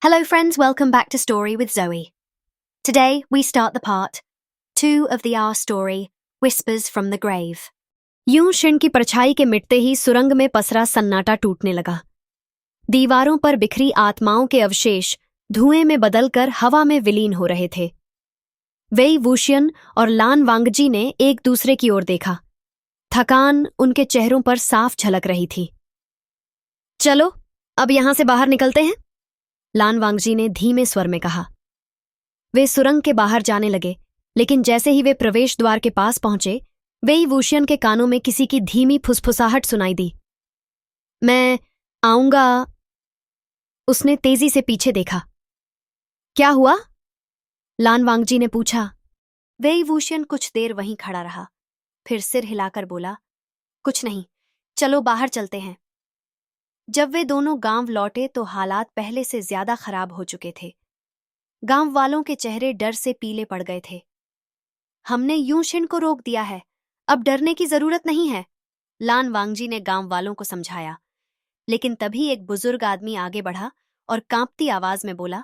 Hello friends, welcome back to Story with Zoe. Today we start the part 2 of the Our story, Whispers from the Grave. यूं क्षण की परछाई के मिटते ही सुरंग में पसरा सन्नाटा टूटने लगा। दीवारों पर बिखरी आत्माओं के अवशेष धुएं में बदलकर हवा में विलीन हो रहे थे। वेई वूशियन और लान वांगजी ने एक दूसरे की ओर देखा। थकान उनके चेहरों पर साफ झलक रही थी। चलो, अब यहां से बाहर निकलते हैं, लान वांगजी ने धीमे स्वर में कहा। वे सुरंग के बाहर जाने लगे, लेकिन जैसे ही वे प्रवेश द्वार के पास पहुंचे, वेई वूशियन के कानों में किसी की धीमी फुसफुसाहट सुनाई दी। मैं आऊंगा। उसने तेजी से पीछे देखा। क्या हुआ? लान वांगजी ने पूछा। वेई वूशियन कुछ देर वहीं खड़ा रहा, फिर सिर हिलाकर बोला, कुछ नहीं, चलो बाहर चलते हैं। जब वे दोनों गांव लौटे तो हालात पहले से ज्यादा खराब हो चुके थे। गांव वालों के चेहरे डर से पीले पड़ गए थे। हमने यूं शिन को रोक दिया है, अब डरने की जरूरत नहीं है, लान वांगजी ने गांव वालों को समझाया। लेकिन तभी एक बुजुर्ग आदमी आगे बढ़ा और कांपती आवाज में बोला,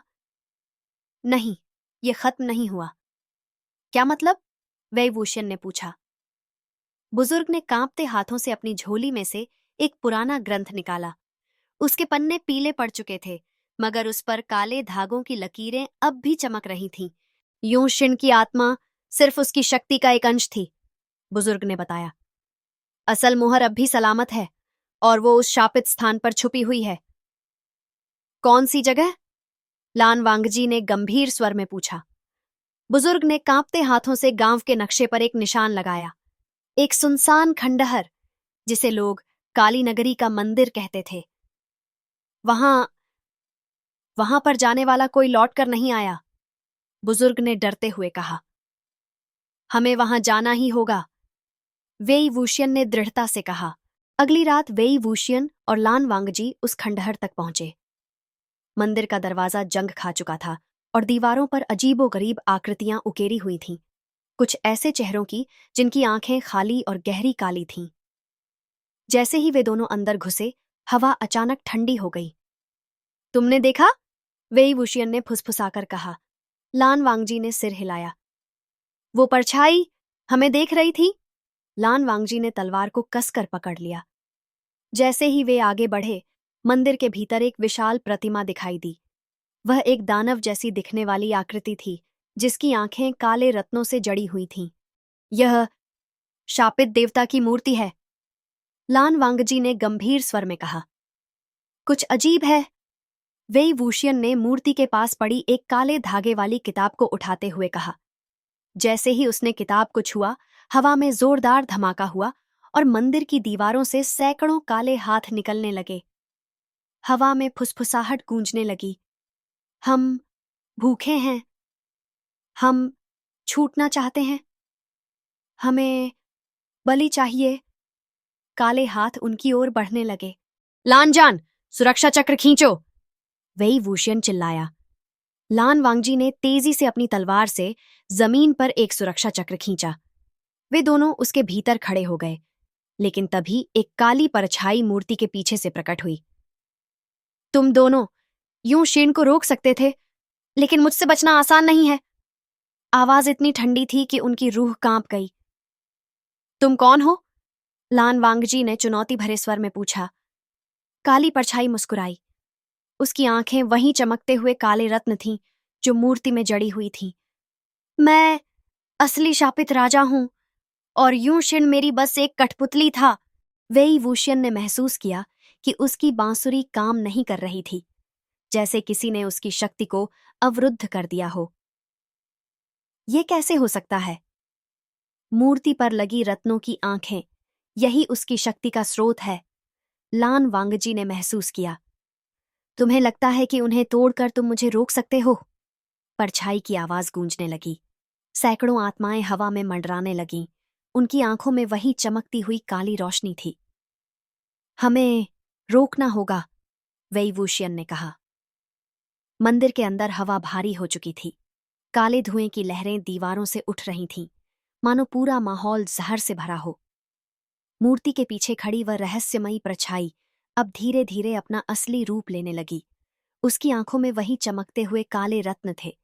नहीं, ये खत्म नहीं हुआ। क्या मतलब? वेई वूशियन ने पूछा। बुजुर्ग ने कांपते हाथों से अपनी झोली में से एक पुराना ग्रंथ निकाला। उसके पन्ने पीले पड़ चुके थे, मगर उस पर काले धागों की लकीरें अब भी चमक रही थीं। यूं शिन की आत्मा सिर्फ उसकी शक्ति का एक अंश थी, बुजुर्ग ने बताया। असल मुहर अब भी सलामत है और वो उस शापित स्थान पर छुपी हुई है। कौन सी जगह? लान वांगजी ने गंभीर स्वर में पूछा। बुजुर्ग ने कांपते हाथों से गांव के नक्शे पर एक निशान लगाया। एक सुनसान खंडहर, जिसे लोग काली नगरी का मंदिर कहते थे। वहां पर जाने वाला कोई लौट कर नहीं आया, बुजुर्ग ने डरते हुए कहा। हमें वहां जाना ही होगा, वेई वूशियन ने दृढ़ता से कहा। अगली रात वेई वूशियन और लान वांगजी उस खंडहर तक पहुंचे। मंदिर का दरवाजा जंग खा चुका था और दीवारों पर अजीबोगरीब आकृतियां उकेरी हुई थीं, कुछ ऐसे चेहरों की जिनकी आंखें खाली और गहरी काली थीं। जैसे ही वे दोनों अंदर घुसे, हवा अचानक ठंडी हो गई। तुमने देखा? वेई वूशियन ने फुसफुसाकर कहा। लान वांगजी ने सिर हिलाया। वो परछाई हमें देख रही थी, लान वांगजी ने तलवार को कसकर पकड़ लिया। जैसे ही वे आगे बढ़े, मंदिर के भीतर एक विशाल प्रतिमा दिखाई दी। वह एक दानव जैसी दिखने वाली आकृति थी, जिसकी आंखें काले रत्नों से जड़ी हुई थीं। यह शापित देवता की मूर्ति है, लान वांगजी ने गंभीर स्वर में कहा। कुछ अजीब है, वेई वूशियन ने मूर्ति के पास पड़ी एक काले धागे वाली किताब को उठाते हुए कहा। जैसे ही उसने किताब को छुआ, हवा में जोरदार धमाका हुआ और मंदिर की दीवारों से सैकड़ों काले हाथ निकलने लगे। हवा में फुसफुसाहट गूंजने लगी। हम भूखे हैं, हम छूटना चाहते हैं, हमें बलि चाहिए। काले हाथ उनकी ओर बढ़ने लगे। लानजान, सुरक्षा चक्र खींचो, वेई वूशियन चिल्लाया। लान वांगजी ने तेजी से अपनी तलवार से जमीन पर एक सुरक्षा चक्र खींचा। वे दोनों उसके भीतर खड़े हो गए, लेकिन तभी एक काली परछाई मूर्ति के पीछे से प्रकट हुई। तुम दोनों यूं शेन को रोक सकते थे, लेकिन मुझसे बचना आसान नहीं है। आवाज इतनी ठंडी थी कि उनकी रूह कांप गई। तुम कौन हो? लान वांगजी ने चुनौती भरे स्वर में पूछा। काली परछाई मुस्कुराई। उसकी आंखें वहीं चमकते हुए काले रत्न थीं जो मूर्ति में जड़ी हुई थीं। मैं असली शापित राजा हूं और यूं शिन मेरी बस एक कठपुतली था। वेई वूशियन ने महसूस किया कि उसकी बांसुरी काम नहीं कर रही थी, जैसे किसी ने उसकी शक्ति को अवरुद्ध कर दिया हो। ये कैसे हो सकता है? मूर्ति पर लगी रत्नों की आंखें, यही उसकी शक्ति का स्रोत है, लान वांगजी ने महसूस किया। तुम्हें लगता है कि उन्हें तोड़कर तुम मुझे रोक सकते हो? परछाई की आवाज गूंजने लगी। सैकड़ों आत्माएं हवा में मंडराने लगीं। उनकी आंखों में वही चमकती हुई काली रोशनी थी। हमें रोकना होगा, वेई वूशियन ने कहा। मंदिर के अंदर हवा भारी हो चुकी थी। काले धुएं की लहरें दीवारों से उठ रही थीं, मानो पूरा माहौल जहर से भरा हो। मूर्ति के पीछे खड़ी वह रहस्यमयी परछाई अब धीरे धीरे अपना असली रूप लेने लगी। उसकी आंखों में वही चमकते हुए काले रत्न थे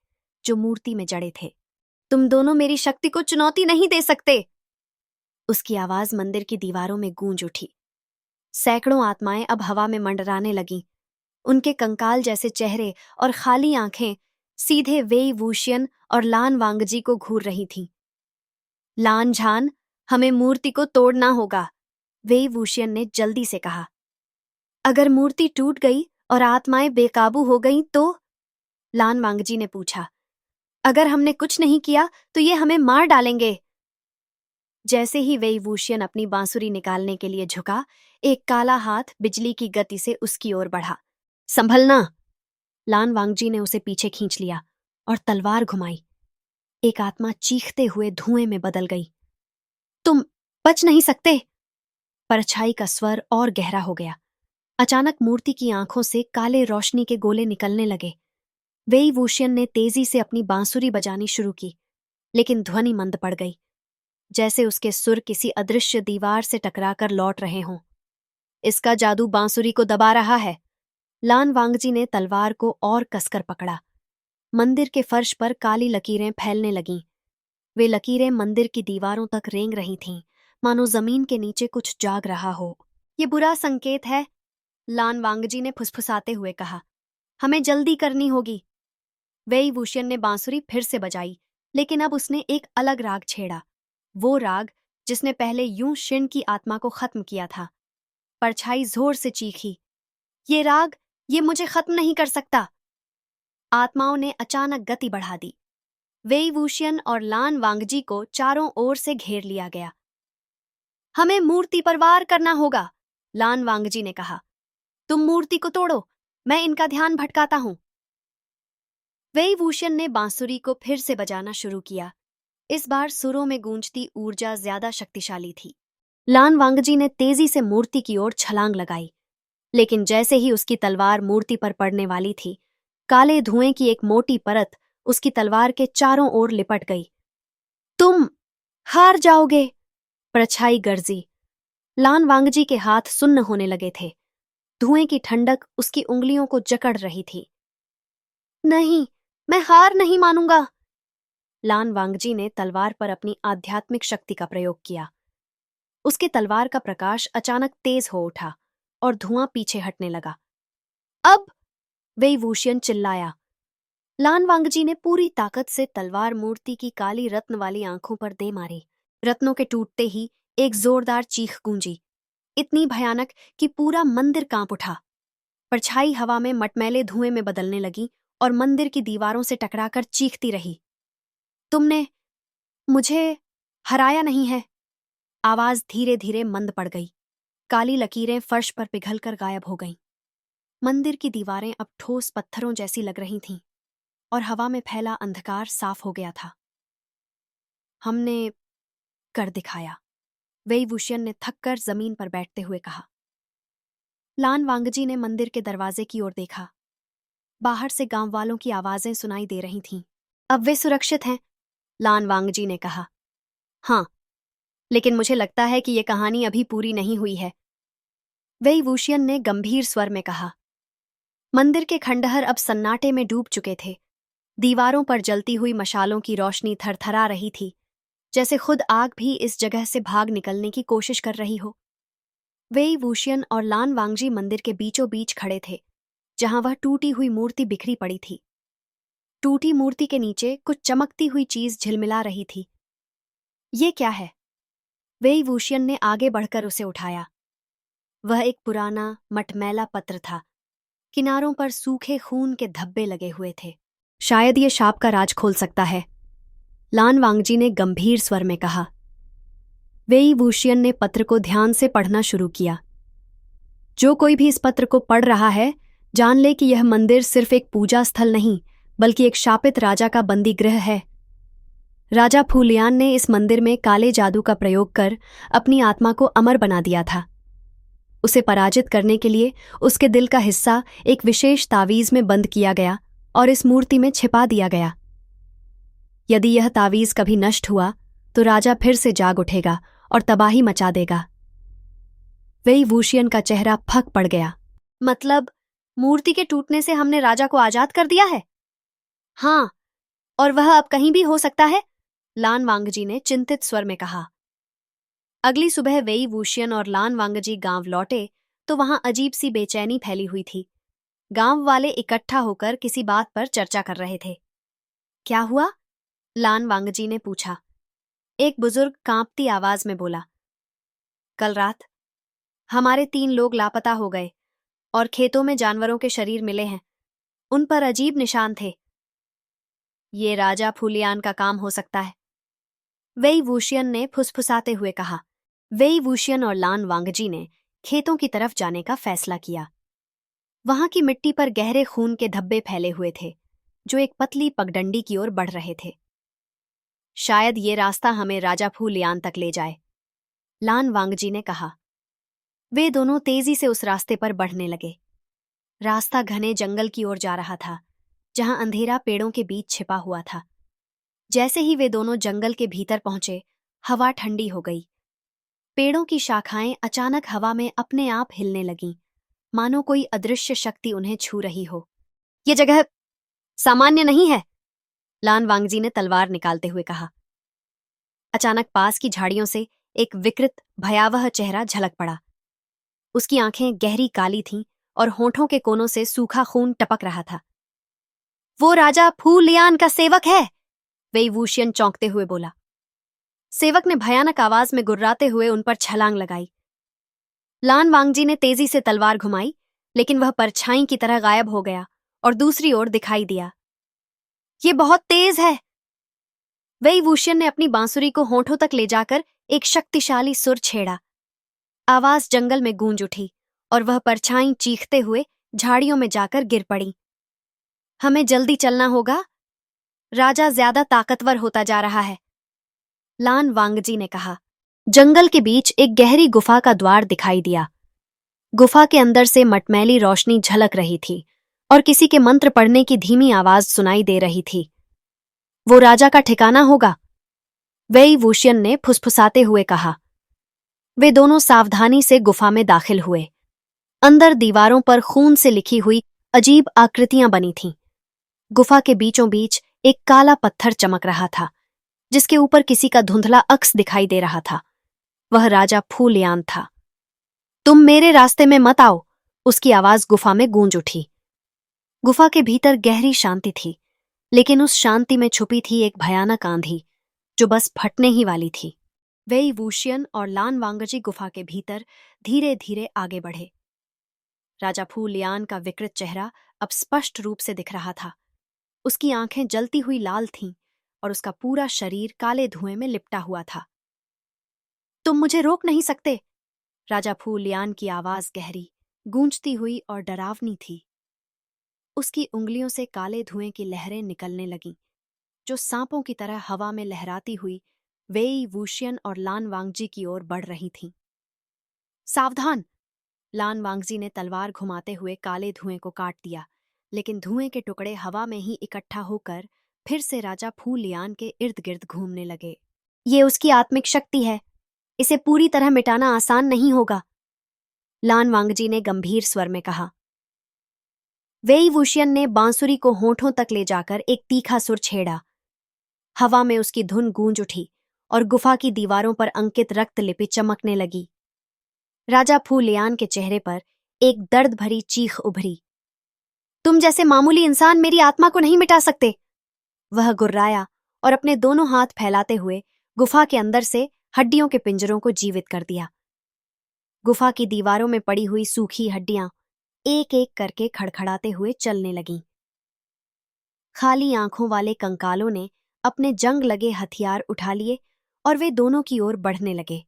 जो मूर्ति में जड़े थे। तुम दोनों मेरी शक्ति को चुनौती नहीं दे सकते। उसकी आवाज मंदिर की दीवारों में गूंज उठी। सैकड़ों आत्माएं अब हवा में मंडराने लगीं। उनके कंकाल जैसे चेहरे और खाली आंखें सीधे वेई वूशियन और लान वांगजी को घूर रही थीं। लान झान, हमें मूर्ति को तोड़ना होगा, वेई वूशियन ने जल्दी से कहा। अगर मूर्ति टूट गई और आत्माएं बेकाबू हो गईं तो? लान वांगजी ने पूछा। अगर हमने कुछ नहीं किया तो ये हमें मार डालेंगे। जैसे ही वेई वूशियन अपनी बांसुरी निकालने के लिए झुका, एक काला हाथ बिजली की गति से उसकी ओर बढ़ा। संभलना! लान वांगजी ने उसे पीछे खींच लिया और तलवार घुमाई। एक आत्मा चीखते हुए धुएं में बदल गई। तुम बच नहीं सकते! परछाई का स्वर और गहरा हो गया। अचानक मूर्ति की आंखों से काले रोशनी के गोले निकलने लगे। वेई वूशियन ने तेजी से अपनी बांसुरी बजानी शुरू की, लेकिन ध्वनि मंद पड़ गई, जैसे उसके सुर किसी अदृश्य दीवार से टकराकर लौट रहे हों। इसका जादू बांसुरी को दबा रहा है। लान वांगजी ने तलवार को और कसकर पकड़ा। मंदिर के फर्श पर काली लकीरें फैलने लगीं। वे लकीरें मंदिर की दीवारों तक रेंग रही थीं, मानो जमीन के नीचे कुछ जाग रहा हो। ये बुरा संकेत है, लान वांगजी ने फुसफुसाते हुए कहा। हमें जल्दी करनी होगी। वेई वूशियन ने बांसुरी फिर से बजाई, लेकिन अब उसने एक अलग राग छेड़ा। वो राग जिसने पहले यूं शिन की आत्मा को खत्म किया था। परछाई जोर से चीखी। ये राग, ये मुझे खत्म नहीं कर सकता। आत्माओं ने अचानक गति बढ़ा दी। वेई वूशियन और लान वांगजी को चारों ओर से घेर लिया गया। हमें मूर्ति पर वार करना होगा, लान वांगजी ने कहा। तुम मूर्ति को तोड़ो, मैं इनका ध्यान भटकाता हूं। वेई वूशियन ने बांसुरी को फिर से बजाना शुरू किया। इस बार सुरों में गूंजती ऊर्जा ज्यादा शक्तिशाली थी। लान वांगजी ने तेजी से मूर्ति की ओर छलांग लगाई, लेकिन जैसे ही उसकी तलवार मूर्ति पर पड़ने वाली थी, काले धुएं की एक मोटी परत उसकी तलवार के चारों ओर लिपट गई। तुम हार जाओगे, परछाई गर्जी। लान वांगजी के हाथ सुन्न होने लगे थे। धुएं की ठंडक उसकी उंगलियों को जकड़ रही थी। नहीं, मैं हार नहीं मानूंगा। लान वांगजी ने तलवार पर अपनी आध्यात्मिक शक्ति का प्रयोग किया। उसके तलवार का प्रकाश अचानक तेज हो उठा और धुआं पीछे हटने लगा। अब! वेई वूशियन चिल्लाया। लान वांगजी ने पूरी ताकत से तलवार मूर्ति की काली रत्न वाली आंखों पर दे मारी। रत्नों के टूटते ही एक जोरदार चीख गूंजी, इतनी भयानक कि पूरा मंदिर कांप उठा। परछाई हवा में मटमैले धुएं में बदलने लगी और मंदिर की दीवारों से टकराकर चीखती रही। तुमने मुझे हराया नहीं है। आवाज धीरे धीरे मंद पड़ गई। काली लकीरें फर्श पर पिघलकर गायब हो गईं। मंदिर की दीवारें अब ठोस पत्थरों जैसी लग रही थीं और हवा में फैला अंधकार साफ हो गया था। हमने कर दिखाया, वेई वूशियन ने थककर जमीन पर बैठते हुए कहा। लान वांगजी ने मंदिर के दरवाजे की ओर देखा। बाहर से गांव वालों की आवाजें सुनाई दे रही थीं। अब वे सुरक्षित हैं, लान वांगजी ने कहा। हाँ, लेकिन मुझे लगता है कि यह कहानी अभी पूरी नहीं हुई है, वेई वूशियन ने गंभीर स्वर में कहा। मंदिर के खंडहर अब सन्नाटे में डूब चुके थे। दीवारों पर जलती हुई मशालों की रोशनी थरथरा रही थी, जैसे खुद आग भी इस जगह से भाग निकलने की कोशिश कर रही हो। वेई वूशियन और लान वांगजी मंदिर के बीचों बीच खड़े थे, जहां वह टूटी हुई मूर्ति बिखरी पड़ी थी। टूटी मूर्ति के नीचे कुछ चमकती हुई चीज झिलमिला रही थी। ये क्या है? वेई वूशियन ने आगे बढ़कर उसे उठाया। वह एक पुराना मटमैला पत्र था। किनारों पर सूखे खून के धब्बे लगे हुए थे। शायद ये शाप का राज खोल सकता है, लान वांगजी ने गंभीर स्वर में कहा। वेई वूशियन ने पत्र को ध्यान से पढ़ना शुरू किया। जो कोई भी इस पत्र को पढ़ रहा है, जान ले कि यह मंदिर सिर्फ एक पूजा स्थल नहीं, बल्कि एक शापित राजा का बंदी गृह है। राजा फूलियान ने इस मंदिर में काले जादू का प्रयोग कर अपनी आत्मा को अमर बना दिया था। उसे पराजित करने के लिए उसके दिल का हिस्सा एक विशेष तावीज में बंद किया गया और इस मूर्ति में छिपा दिया गया। यदि यह तावीज कभी नष्ट हुआ तो राजा फिर से जाग उठेगा और तबाही मचा देगा। वेई वूशियन का चेहरा फक पड़ गया। मतलब मूर्ति के टूटने से हमने राजा को आजाद कर दिया है? हाँ, और वह अब कहीं भी हो सकता है, लान वांगजी ने चिंतित स्वर में कहा। अगली सुबह वेई वूशियन और लान वांगजी गांव लौटे तो वहां अजीब सी बेचैनी फैली हुई थी। गांव वाले इकट्ठा होकर किसी बात पर चर्चा कर रहे थे। क्या हुआ? लान वांगजी ने पूछा। एक बुजुर्ग कांपती आवाज में बोला, कल रात हमारे 3 लोग लापता हो गए और खेतों में जानवरों के शरीर मिले हैं। उन पर अजीब निशान थे। ये राजा फूलियान का काम हो सकता है, वेई वूशियन ने फुसफुसाते हुए कहा। वेई वूशियन और लान वांगजी ने खेतों की तरफ जाने का फैसला किया। वहां की मिट्टी पर गहरे खून के धब्बे फैले हुए थे, जो एक पतली पगडंडी की ओर बढ़ रहे थे। शायद ये रास्ता हमें राजा फूलियान तक ले जाए, लान वांगजी ने कहा। वे दोनों तेजी से उस रास्ते पर बढ़ने लगे। रास्ता घने जंगल की ओर जा रहा था, जहां अंधेरा पेड़ों के बीच छिपा हुआ था। जैसे ही वे दोनों जंगल के भीतर पहुंचे, हवा ठंडी हो गई। पेड़ों की शाखाएं अचानक हवा में अपने आप हिलने लगीं, मानो कोई अदृश्य शक्ति उन्हें छू रही हो। ये जगह सामान्य नहीं है, लान वांगजी ने तलवार निकालते हुए कहा। अचानक पास की झाड़ियों से एक विकृत भयावह चेहरा झलक पड़ा। उसकी आंखें गहरी काली थीं और होठों के कोनों से सूखा खून टपक रहा था। वो राजा फूलियान का सेवक है, वेई वूशियन चौंकते हुए बोला। सेवक ने भयानक आवाज में गुर्राते हुए उन पर छलांग लगाई। लान वांगजी ने तेजी से तलवार घुमाई, लेकिन वह परछाई की तरह गायब हो गया और दूसरी ओर दिखाई दिया। ये बहुत तेज है। वेई वूशियन ने अपनी बांसुरी को होठों तक ले जाकर एक शक्तिशाली सुर छेड़ा। आवाज जंगल में गूंज उठी और वह परछाई चीखते हुए झाड़ियों में जाकर गिर पड़ी। हमें जल्दी चलना होगा, राजा ज्यादा ताकतवर होता जा रहा है, लान वांगजी ने कहा। जंगल के बीच एक गहरी गुफा का द्वार दिखाई दिया। गुफा के अंदर से मटमैली रोशनी झलक रही थी और किसी के मंत्र पढ़ने की धीमी आवाज सुनाई दे रही थी। वो राजा का ठिकाना होगा, वेई वूशियन ने फुसफुसाते हुए कहा। वे दोनों सावधानी से गुफा में दाखिल हुए। अंदर दीवारों पर खून से लिखी हुई अजीब आकृतियां बनी थीं। गुफा के बीचों बीच एक काला पत्थर चमक रहा था, जिसके ऊपर किसी का धुंधला अक्स दिखाई दे रहा था। वह राजा फूलियान था। तुम मेरे रास्ते में मत आओ, उसकी आवाज गुफा में गूंज उठी। गुफा के भीतर गहरी शांति थी, लेकिन उस शांति में छुपी थी एक भयानक आंधी, जो बस फटने ही वाली थी। वेई वूशियन और लान वांगजी गुफा के भीतर धीरे धीरे आगे बढ़े। राजा फूलियान का विकृत चेहरा अब स्पष्ट रूप से दिख रहा था। उसकी आंखें जलती हुई लाल थीं और उसका पूरा शरीर काले धुएं में लिपटा हुआ था। तुम मुझे रोक नहीं सकते, राजा फूलियान की आवाज गहरी, गूंजती हुई और डरावनी थी। उसकी उंगलियों से काले धुएं की लहरें निकलने लगीं, जो सांपों की तरह हवा में लहराती हुई वेई वूशियन और लान वांगजी की ओर बढ़ रही थीं। सावधान, लान वांगजी ने तलवार घुमाते हुए काले धुएं को काट दिया, लेकिन धुएं के टुकड़े हवा में ही इकट्ठा होकर फिर से राजा फूलियान के इर्द गिर्द घूमने लगे। ये उसकी आत्मिक शक्ति है, इसे पूरी तरह मिटाना आसान नहीं होगा, लान वांगजी ने गंभीर स्वर में कहा। वेई वूशियन ने बांसुरी को होठों तक ले जाकर एक तीखा सुर छेड़ा। हवा में उसकी धुन गूंज उठी और गुफा की दीवारों पर अंकित रक्त लिपि चमकने लगी। राजा फूलियान के चेहरे पर एक दर्द भरी चीख उभरी। तुम जैसे मामूली इंसान मेरी आत्मा को नहीं मिटा सकते, वह गुर्राया और अपने दोनों हाथ फैलाते हुए गुफा के अंदर से हड्डियों के पिंजरों को जीवित कर दिया। गुफा की दीवारों में पड़ी हुई सूखी हड्डियां एक एक करके खड़खड़ाते हुए चलने लगीं। खाली आंखों वाले कंकालों ने अपने जंग लगे हथियार उठा लिए और वे दोनों की ओर बढ़ने लगे।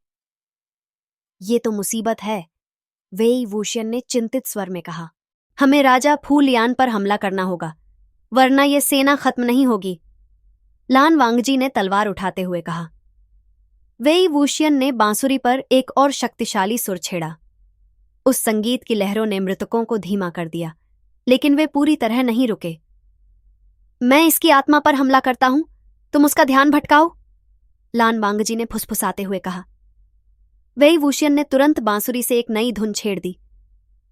ये तो मुसीबत है, वेई वूशियन ने चिंतित स्वर में कहा। हमें राजा फूलियान पर हमला करना होगा, वरना ये सेना खत्म नहीं होगी, लान वांगजी ने तलवार उठाते हुए कहा। वेई वूशियन ने बांसुरी पर एक और शक्तिशाली सुर छेड़ा। उस संगीत की लहरों ने मृतकों को धीमा कर दिया, लेकिन वे पूरी तरह नहीं रुके। मैं इसकी आत्मा पर हमला करता हूं, तुम उसका ध्यान भटकाओ, लान वांगजी ने फुसफुसाते हुए कहा। वेई वूशियन ने तुरंत बांसुरी से एक नई धुन छेड़ दी।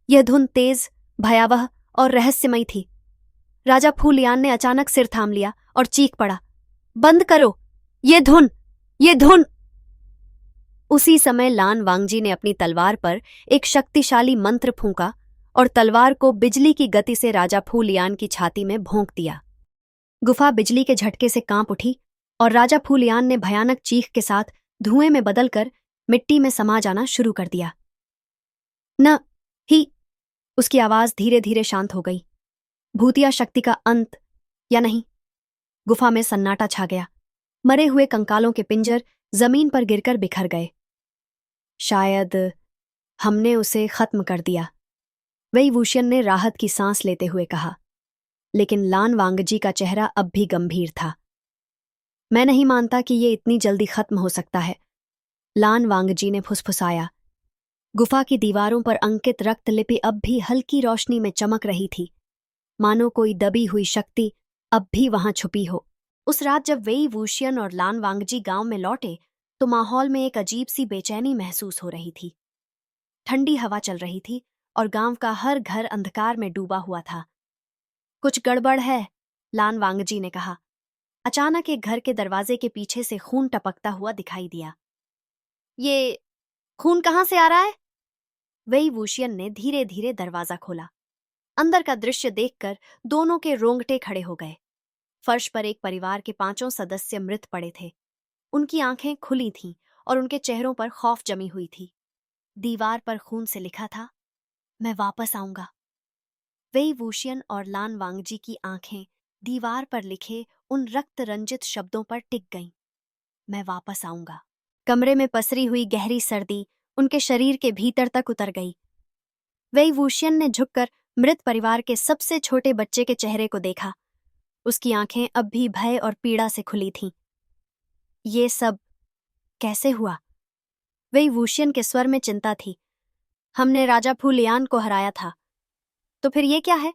यह धुन तेज, भयावह और रहस्यमयी थी। राजा फूलियान ने अचानक सिर थाम लिया और चीख पड़ा, बंद करो, ये धुन, ये धुन। उसी समय लान वांगजी ने अपनी तलवार पर एक शक्तिशाली मंत्र फूंका और तलवार को बिजली की गति से राजा फूलियान की छाती में भोंक दिया। गुफा बिजली के झटके से कांप उठी और राजा फूलियान ने भयानक चीख के साथ धुएं में बदलकर मिट्टी में समा जाना शुरू कर दिया। न ही, उसकी आवाज धीरे धीरे शांत हो गई। भूतिया शक्ति का अंत या नहीं? गुफा में सन्नाटा छा गया। मरे हुए कंकालों के पिंजर जमीन पर गिरकर बिखर गए। शायद हमने उसे खत्म कर दिया, वही वूशियन ने राहत की सांस लेते हुए कहा। लेकिन लान वांगजी का चेहरा अब भी गंभीर था। मैं नहीं मानता कि ये इतनी जल्दी खत्म हो सकता है, लान वांगजी ने फुसफुसाया। गुफा की दीवारों पर अंकित रक्तलिपि अब भी हल्की रोशनी में चमक रही थी, मानो कोई दबी हुई शक्ति अब भी वहां छुपी हो। उस रात जब वेई वूशियन और लान वांगजी गांव में लौटे तो माहौल में एक अजीब सी बेचैनी महसूस हो रही थी। ठंडी हवा चल रही थी और गांव का हर घर अंधकार में डूबा हुआ था। कुछ गड़बड़ है, लान वांगजी ने कहा। अचानक एक घर के दरवाजे के पीछे से खून टपकता हुआ दिखाई दिया। ये खून कहाँ से आ रहा है? वेई वूशियन ने धीरे धीरे दरवाजा खोला। अंदर का दृश्य देखकर दोनों के रोंगटे खड़े हो गए। फर्श पर एक परिवार के 5 सदस्य मृत पड़े थे। उनकी आंखें खुली थीं और उनके चेहरों पर खौफ जमी हुई थी। दीवार पर खून से लिखा था, मैं वापस आऊंगा। वेई वूशियन और लान वांगजी की आंखें दीवार पर लिखे उन रक्त रंजित शब्दों पर टिक गईं, मैं वापस आऊंगा। कमरे में पसरी हुई गहरी सर्दी उनके शरीर के भीतर तक उतर गई। वेई वूशियन ने झुककर मृत परिवार के सबसे छोटे बच्चे के चेहरे को देखा। उसकी आंखें अब भी भय और पीड़ा से खुली थीं। ये सब कैसे हुआ? वेई वूशियन के स्वर में चिंता थी। हमने राजा फूलियान को हराया था। तो फिर ये क्या है?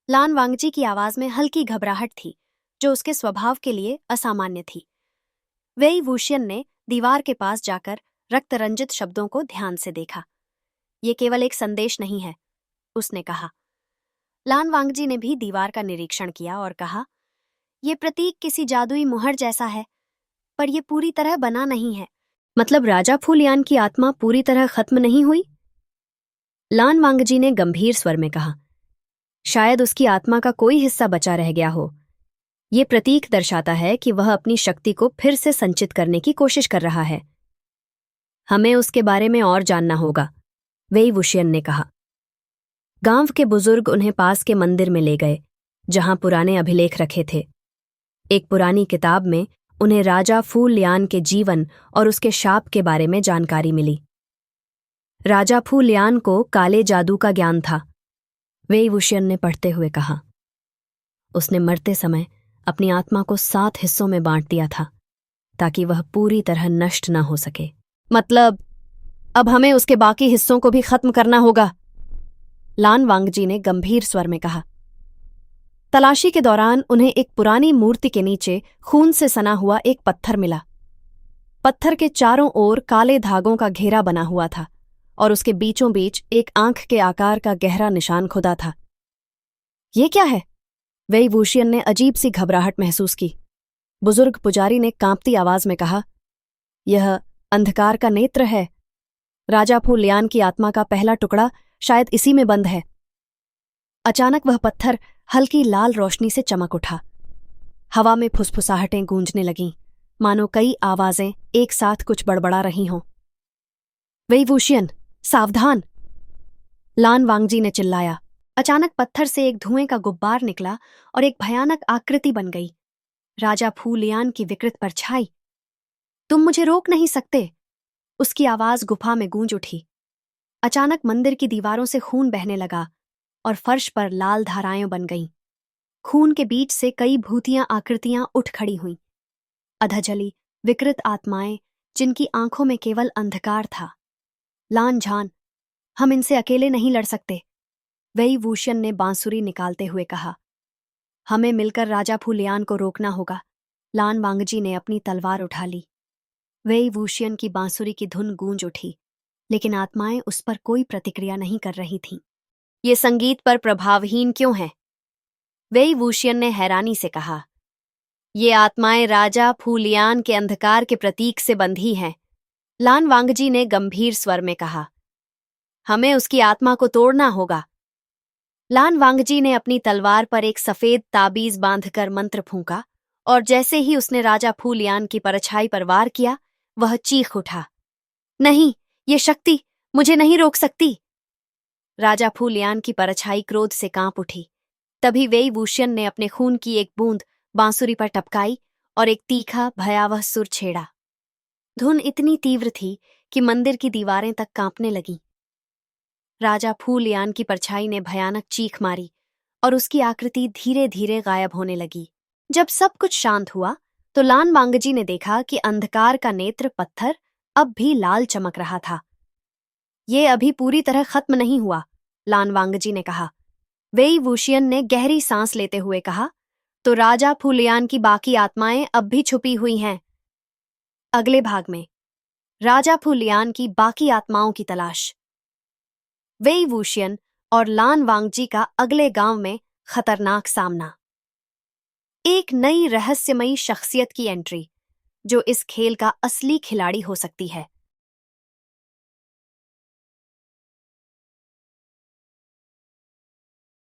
लान वांगजी की आवाज में हल्की घबराहट थी, जो उसके स्वभाव के लिए असामान्य थी। वेई वूशियन ने दीवार के पास जाकर रक्तरंजित शब्दों को ध्यान से देखा। ये केवल एक संदेश नहीं है, उसने कहा। लान वांगजी ने भी दीवार का निरीक्षण किया और कहा, यह प्रतीक किसी जादुई मुहर जैसा है, पर यह पूरी तरह बना नहीं है। मतलब राजा फूलियान की आत्मा पूरी तरह खत्म नहीं हुई? लान वांगजी ने गंभीर स्वर में कहा। शायद उसकी आत्मा का कोई हिस्सा बचा रह गया हो। ये प्रतीक दर्शाता है कि वह अपनी शक्ति को फिर से संचित करने की कोशिश कर रहा है। हमें उसके बारे में और जानना होगा, वेई वूशियन ने कहा। गांव के बुजुर्ग उन्हें पास के मंदिर में ले गए, जहां पुराने अभिलेख रखे थे। एक पुरानी किताब में उन्हें राजा फूलियान के जीवन और उसके शाप के बारे में जानकारी मिली। राजा फूलियान को काले जादू का ज्ञान था, वेई वूशियन ने पढ़ते हुए कहा। उसने मरते समय अपनी आत्मा को 7 हिस्सों में बांट दिया था, ताकि वह पूरी तरह नष्ट न हो सके। मतलब अब हमें उसके बाकी हिस्सों को भी खत्म करना होगा, लान वांगजी ने गंभीर स्वर में कहा। तलाशी के दौरान उन्हें एक पुरानी मूर्ति के नीचे खून से सना हुआ एक पत्थर मिला। पत्थर के चारों ओर काले धागों का घेरा बना हुआ था और उसके बीचों बीच एक आंख के आकार का गहरा निशान खुदा था। ये क्या है? वेई वूशियन ने अजीब सी घबराहट महसूस की। बुजुर्ग पुजारी ने कांपती आवाज में कहा, यह अंधकार का नेत्र है। राजा फूलियान की आत्मा का पहला टुकड़ा शायद इसी में बंद है। अचानक वह पत्थर हल्की लाल रोशनी से चमक उठा। हवा में फुसफुसाहटें गूंजने लगीं, मानो कई आवाजें एक साथ कुछ बड़बड़ा रही हों। वेई वूशियन, सावधान! लान वांगजी ने चिल्लाया। अचानक पत्थर से एक धुएं का गुब्बार निकला और एक भयानक आकृति बन गई। राजा फूलियान की विकृत परछाई। तुम मुझे रोक नहीं सकते, उसकी आवाज गुफा में गूंज उठी। अचानक मंदिर की दीवारों से खून बहने लगा और फर्श पर लाल धाराएं बन गईं। खून के बीच से कई भूतियां आकृतियां उठ खड़ी हुईं। अधजली विकृत आत्माएं, जिनकी आंखों में केवल अंधकार था। लान झान, हम इनसे अकेले नहीं लड़ सकते, वेई वूशियन ने बांसुरी निकालते हुए कहा। हमें मिलकर राजा फूलियान को रोकना होगा। लान वांगजी ने अपनी तलवार उठा ली। वेई वूशियन की बांसुरी की धुन गूंज उठी, लेकिन आत्माएं उस पर कोई प्रतिक्रिया नहीं कर रही थीं। ये संगीत पर प्रभावहीन क्यों है? वेई वूशियन ने हैरानी से कहा। ये आत्माएं राजा फूलियान के अंधकार के प्रतीक से बंधी हैं। लान वांगजी ने गंभीर स्वर में कहा। हमें उसकी आत्मा को तोड़ना होगा। लान वांगजी ने अपनी तलवार पर एक सफेद ताबीज बांधकर मंत्र फूंका और जैसे ही उसने राजा फूलियान की परछाई पर वार किया, वह चीख उठा। नहीं, ये शक्ति मुझे नहीं रोक सकती। राजा फूलियान की परछाई क्रोध से कांप उठी। तभी वेई वूशियन ने अपने खून की एक बूंद बांसुरी पर टपकाई और एक तीखा भयावह सुर छेड़ा। धुन इतनी तीव्र थी कि मंदिर की दीवारें तक कांपने लगीं। राजा फूलियान की परछाई ने भयानक चीख मारी और उसकी आकृति धीरे धीरे गायब होने लगी। जब सब कुछ शांत हुआ तो लान वांगजी ने देखा कि अंधकार का नेत्र पत्थर अब भी लाल चमक रहा था। ये अभी पूरी तरह खत्म नहीं हुआ, लान वांगजी ने कहा। वेई वूशियन ने गहरी सांस लेते हुए कहा, तो राजा फूलियान की बाकी आत्माएं अब भी छुपी हुई हैं। अगले भाग में राजा फूलियान की बाकी आत्माओं की तलाश। वेई वूशियन और लान वांगजी का अगले गांव में खतरनाक सामना। एक नई रहस्यमयी शख्सियत की एंट्री, जो इस खेल का असली खिलाड़ी हो सकती है।